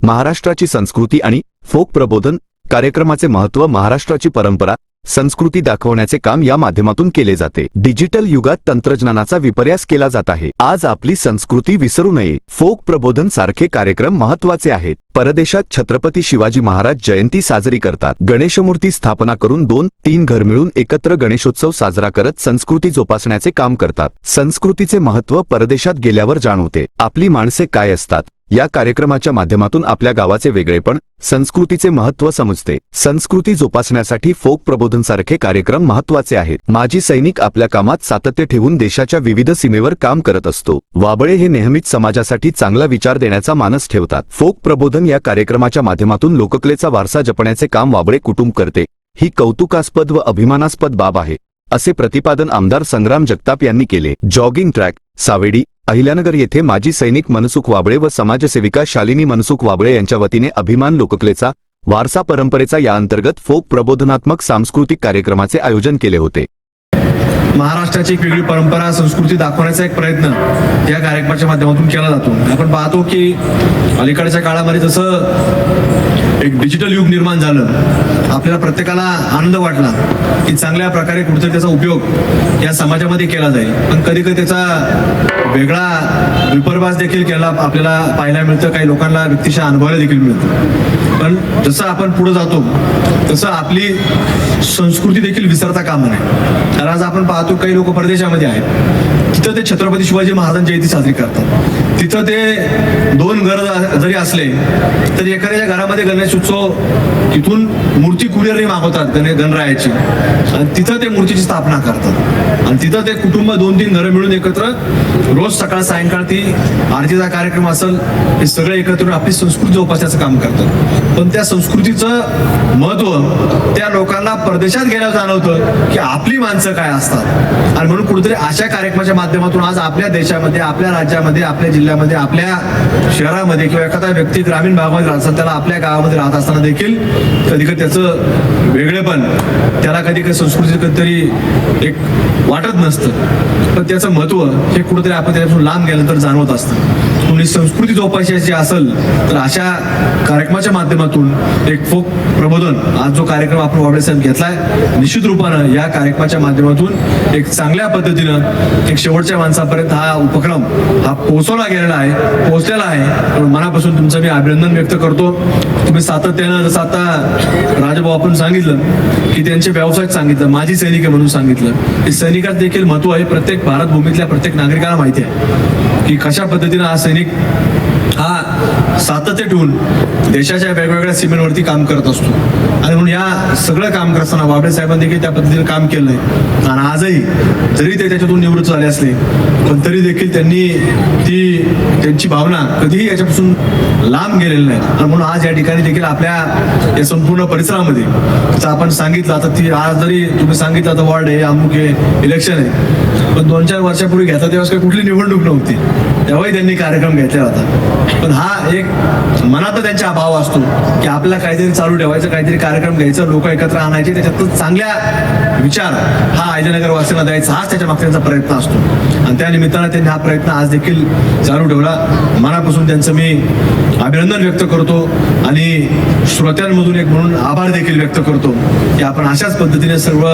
महाराष्ट्राची संस्कृती आणि फोक प्रबोधन कार्यक्रमाचे महत्त्व महाराष्ट्राची परंपरा संस्कृती दाखवण्याचे काम या माध्यमातून केले जाते। डिजिटल युगात तंत्रज्ञानाचा विपर्यास केला जात आहे। आज आपली संस्कृती विसरू नये। फोक प्रबोधन सारखे कार्यक्रम महत्त्वाचे आहेत। परदेशात छत्रपती शिवाजी महाराज जयंती साजरी करतात। गणेशमूर्ती स्थापना करून 2-3 घर मिळून एकत्र गणेशोत्सव साजरा करत संस्कृती जोपासण्याचे काम करतात। संस्कृतीचे महत्त्व परदेशात गेल्यावर जाणवते। आपली माणसे काय असतात या कार्यक्रमाच्या माध्यमातून आपल्या गावाचे वेगळेपण संस्कृतीचे महत्त्व समजते। संस्कृती जोपासण्यासाठी फोक प्रबोधन सारखे कार्यक्रम महत्त्वाचे आहेत। माजी सैनिक आपल्या कामात सातत्य ठेवून देशाच्या विविध सीमेवर काम करत असतो। वाबळे हे नेहमीच समाजासाठी चांगला विचार देण्याचा मानस ठेवतात। फोक प्रबोधन या कार्यक्रमाच्या माध्यमातून लोककलेचा वारसा जपण्याचे काम वाबळे कुटुंब करते। ही कौतुकास्पद व अभिमानास्पद बाब आहे, असे प्रतिपादन आमदार संग्राम जगताप यांनी केले। जॉगिंग ट्रॅक सावेडी अहिल्यानगर येथे माजी सैनिक मनसुख वाबळे व समाजसेविका शालिनी मनसुख वाबळे यांच्या वतीने अभिमान लोककलेचा वारसा परंपरेचा या अंतर्गत फोक प्रबोधनात्मक सांस्कृतिक कार्यक्रमाचे आयोजन केले होते। महाराष्ट्राची एक वेगळी परंपरा संस्कृती दाखवण्याचा एक प्रयत्न या कार्यक्रमाच्या माध्यमातून केला जातो। आपण पाहतो की अलीकडच्या काळामध्ये जसं एक डिजिटल युग निर्माण झालं, आपल्याला प्रत्येकाला आनंद वाटला की चांगल्या प्रकारे कुठेतरी त्याचा उपयोग या समाजामध्ये केला जाईल, पण कधी कधी त्याचा वेगळा विपर्यास देखील केला आपल्याला पाहायला मिळतं। काही लोकांना व्यक्तिशः अनुभवायला देखील मिळतं। पण जसं आपण पुढे जातो तसं आपली संस्कृती देखील विसरता कामा नये। तर आज आपण पाहतो काही लोक परदेशामध्ये आहेत, तिथं ते छत्रपती शिवाजी महाराजांची जयंती साजरी करतात। तिथं ते 2 घर जरी असले तरी एखाद्या घरामध्ये गणेश उत्सव तिथून मूर्ती कुरिअरने मागवतात गणरायाची, आणि तिथं ते मूर्तीची स्थापना करतात। आणि तिथं ते कुटुंब 2-3 घरं मिळून एकत्र रोज सकाळ सायंकाळ ती आरतीचा कार्यक्रम असेल, हे सगळे एकत्र आपली संस्कृती जोपासण्याचं काम करतात। पण त्या संस्कृतीचं महत्त्व त्या लोकांना परदेशात गेल्यावर जाणवतं की आपली माणसं काय असतात। आणि म्हणून कुठेतरी अशा कार्यक्रमाच्या माध्यमातून आज आपल्या देशामध्ये, आपल्या राज्यामध्ये, आपल्या जिल्ह्यामध्ये, आपल्या शहरामध्ये किंवा एखादा व्यक्ती ग्रामीण भागामध्ये राहत असताना त्याला आपल्या गावामध्ये राहत असताना देखील कधी कधी त्याचं वेगळेपण, त्याला कधी कधी संस्कृती कधीतरी एक वाटत नसतं, पण त्याचं महत्त्व हे कुठेतरी आपण त्यापासून लांब गेल्यानंतर जाणवत असतं। तुम्ही संस्कृती जोपासायची असेल तर अशा कार्यक्रमाच्या माध्यमातून एक फोक प्रबोधन आज जो कार्यक्रम आपण वाबळे साहेब घेतलाय, निश्चित रूपानं या कार्यक्रमाच्या माध्यमातून एक चांगल्या पद्धतीनं एक शेवटच्या माणसापर्यंत हा उपक्रम हा पोहोचवला गेलेला आहे, पोहोचलेला आहे। पण मनापासून तुमचं मी अभिनंदन व्यक्त करतो। तुम्ही सातत्यानं जसं आता राजभाऊ आपण सांगितलं की त्यांचे व्यवसाय सांगितलं, माजी सैनिक आहे म्हणून सांगितलं, हे सैनिकात देखील महत्त्व आहे। प्रत्येक भारत भूमीतल्या प्रत्येक नागरिकाला माहिती आहे की कशा पद्धतीनं हा सैनिक हा सातत्य ठेवून देशाच्या वेगवेगळ्या सीमेवरती काम करत असतो। आणि म्हणून या सगळं काम करताना वाबळे साहेबांनी देखील त्या पद्धतीने काम केलंय। आणि आजही जरी ते त्याच्यातून निवृत्त झाले असले पण तरी देखील त्यांनी त्यांची भावना कधीही याच्यापासून लांब गेलेली नाही। आणि म्हणून आज या ठिकाणी देखील आपल्या या संपूर्ण परिसरामध्ये जसं आपण सांगितलं, आता ती आज जरी तुम्ही सांगितलं आता वॉर्ड आहे, अमुक आहे, इलेक्शन आहे, पण 2-4 वर्षापूर्वी घेतला तेव्हा काही कुठली निवडणूक नव्हती, तेव्हाही त्यांनी कार्यक्रम घेतला होता। पण हा एक मनात त्यांचा अभाव असतो की आपल्याला काहीतरी चालू ठेवायचं, काहीतरी कार्यक्रम घ्यायचं, लोक एकत्र आणायचे, त्याच्यात चांगल्या विचार हा अहिल्यानगर वासियांना द्यायचा, हाच त्याच्या मागचा प्रयत्न असतो। आणि त्या निमित्तानं त्यांनी हा प्रयत्न आज देखील चालू ठेवला। मनापासून त्यांचं मी अभिनंदन व्यक्त करतो आणि श्रोत्यांमधून एक म्हणून आभार देखील व्यक्त करतो की आपण अशाच पद्धतीने सर्व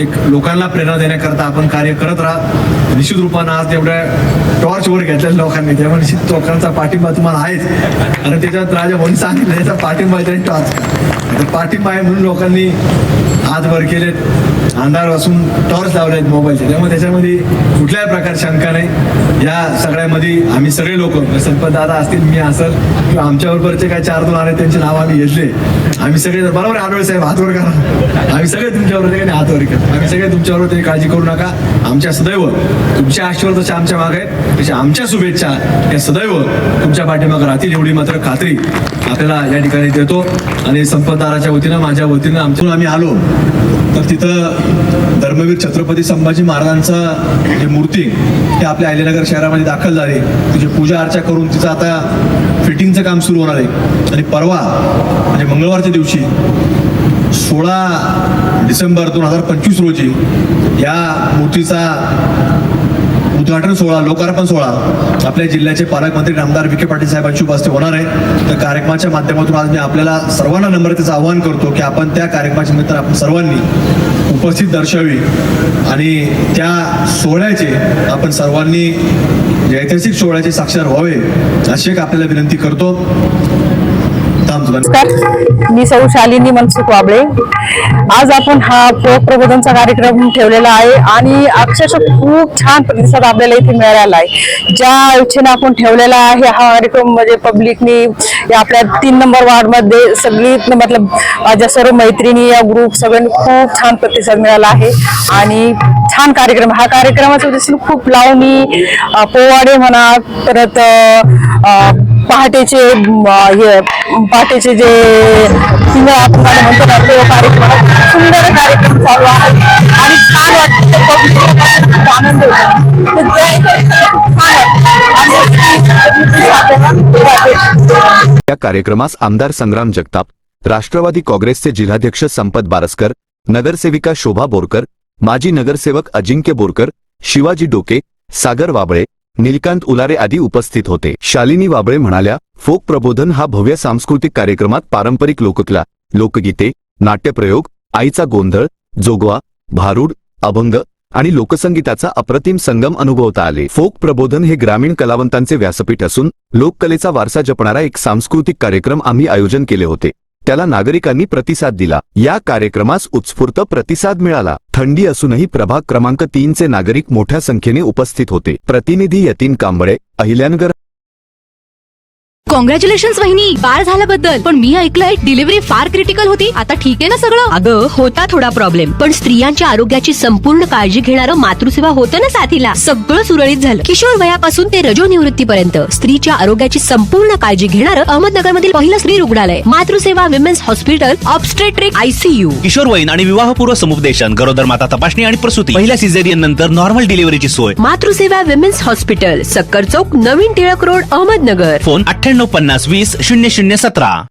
एक लोकांना प्रेरणा देण्याकरता आपण कार्य करत राहा। निश्चित रूपानं आज तेवढ्या टॉर्चवर घेतलेल्या लोकांनी, त्यामुळे निश्चित लोकांचा पाठिंबा तुम्हाला आहेच। आणि त्याच्यात राजा म्हणून सांगितलं याचा पाठिंबा आहे त्यांनी टॉर्च पाठिंबा आहे म्हणून लोकांनी हात वर केलेत, अंधार वाचून टॉर्च लावलेत मोबाईलचे, त्यामुळे त्याच्यामध्ये कुठल्याही प्रकार शंका नाही। या सगळ्यामध्ये आम्ही सगळे लोक, संपत दादा असतील, मी असेल किंवा आमच्याबरोबरचे काय 4-2 आले त्यांचे नाव आम्ही घेतले, आम्ही सगळे बरोबर आढळ साहेब हातवर करा, आम्ही सगळे तुमच्याबरोबर हातवर करा, आम्ही सगळे तुमच्याबरोबर तरी काळजी करू नका। आमच्या सदैव तुमच्या आशीर्वाद जसे आमच्या मागे आहेत तशा आमच्या शुभेच्छा या सदैव तुमच्या पाठीमागे राहतील, एवढी मात्र खात्री आपल्याला या ठिकाणी देतो। आणि संपतदाराच्या वतीनं, माझ्या वतीनं आमच्यातून आम्ही आलो तर तिथं धर्मवीर छत्रपती संभाजी महाराजांचा जी मूर्ती ही आपल्या अहिल्यानगर शहरामध्ये दाखल झाली, तिची पूजा अर्चा करून तिचं आता फिटिंगचं काम सुरू होणार आहे। आणि परवा म्हणजे मंगळवारच्या दिवशी 16 डिसेंबर 2025 रोजी या मूर्तीचा उद्घाटन सोहळा, लोकार्पण सोहळा आपल्या जिल्ह्याचे पालकमंत्री आमदार विखे पाटील साहेबांची उपस्थित होणार आहे. तर कार्यक्रमाच्या माध्यमातून आज मी आपल्याला सर्वांना नम्रतेचं आवाहन करतो की आपण त्या कार्यक्रमाच्या निमित्तानं आपण सर्वांनी उपस्थित दर्शावी आणि त्या सोहळ्याचे आपण सर्वांनी ऐतिहासिक सोहळ्याचे साक्षीदार व्हावे अशी एक आपल्याला विनंती करतो. नमस्कार, मी सौ शालिनी मनसुख वाबळे. आज आपण हा फोक प्रबोधनचा कार्यक्रम ठेवलेला आहे आणि अक्षरशः खूप छान प्रतिसाद आपल्याला इथे मिळालेला आहे. ज्या इच्छेने आपण ठेवलेला आहे हा कार्यक्रम म्हणजे पब्लिकनी आपल्या 3 नंबर वार्ड मध्ये सगळी मतलब माझ्या सर्व मैत्रिणी या ग्रुप सगळ्यांनी खूप छान प्रतिसाद मिळाला आहे आणि छान कार्यक्रम. हा कार्यक्रमाचा उद्देश खूप लावणी, पोवाडे म्हणा, परत पहाटेचे जे सिंगर आपण म्हणतो ना तो कार्यक्रम, सुंदर कार्यक्रम चालू आहे आणि छान वाटतं, खूप आनंद होतो. या कार्यक्रमास आमदार संग्राम जगताप, राष्ट्रवादी काँग्रेसचे जिल्हाध्यक्ष संपत बारस्कर, नगरसेविका शोभा बोरकर, माजी नगरसेवक अजिंक्य बोरकर, शिवाजी डोके, सागर वाबळे, नीलकांत उलारे आदी उपस्थित होते. शालिनी वाबळे म्हणाल्या, फोक प्रबोधन हा भव्य सांस्कृतिक कार्यक्रमात पारंपरिक लोककला, लोकगीते, नाट्यप्रयोग, आईचा गोंधळ, जोगवा, भारूड, अभंग आणि लोकसंगीताचा अप्रतिम संगम अनुभवता आले. फोक प्रबोधन हे ग्रामीण कलावंतांचे व्यासपीठ असून लोककलेचा वारसा जपणारा एक सांस्कृतिक कार्यक्रम आम्ही आयोजन केले होते. त्याला नागरिकांनी प्रतिसाद दिला. या कार्यक्रमास उत्स्फूर्त प्रतिसाद मिळाला. थंडी असूनही प्रभाग क्रमांक 3 चे नागरिक मोठ्या संख्येने उपस्थित होते. प्रतिनिधी यतीन कांबळे, अहिल्यानगर. कॉंग्रॅच्युलेशन्स वहिनी, बाळ झाल्याबद्दल. पण मी ऐकलंय डिलिव्हरी फार क्रिटिकल होती. आता ठीक आहे ना सगळं? अगं होता थोडा प्रॉब्लेम, पण स्त्रियांच्या आरोग्याची संपूर्ण काळजी घेणारं मातृसेवा होतं ना साथीला. सगळं सुरळीत झालं. किशोर वयापासून ते रजोनिवृत्तीपर्यंत स्त्रीच्या आरोग्याची संपूर्ण काळजी घेणारं अहमदनगर मधील पहिलं स्त्री रुग्णालय Matruseva women's hospital, obstetric ICU. किशोरवयीन आणि विवाहपूर्व समुपदेशन, गरोदर माता तपासणी आणि प्रसूती, पहिल्या सिझेरियन नंतर नॉर्मल डिलिव्हरीची सोय. मातृसेवा विमेन्स हॉस्पिटल, सक्कर चौक, नवीन टिळक रोड, अहमदनगर. फोन 9850 20 0017.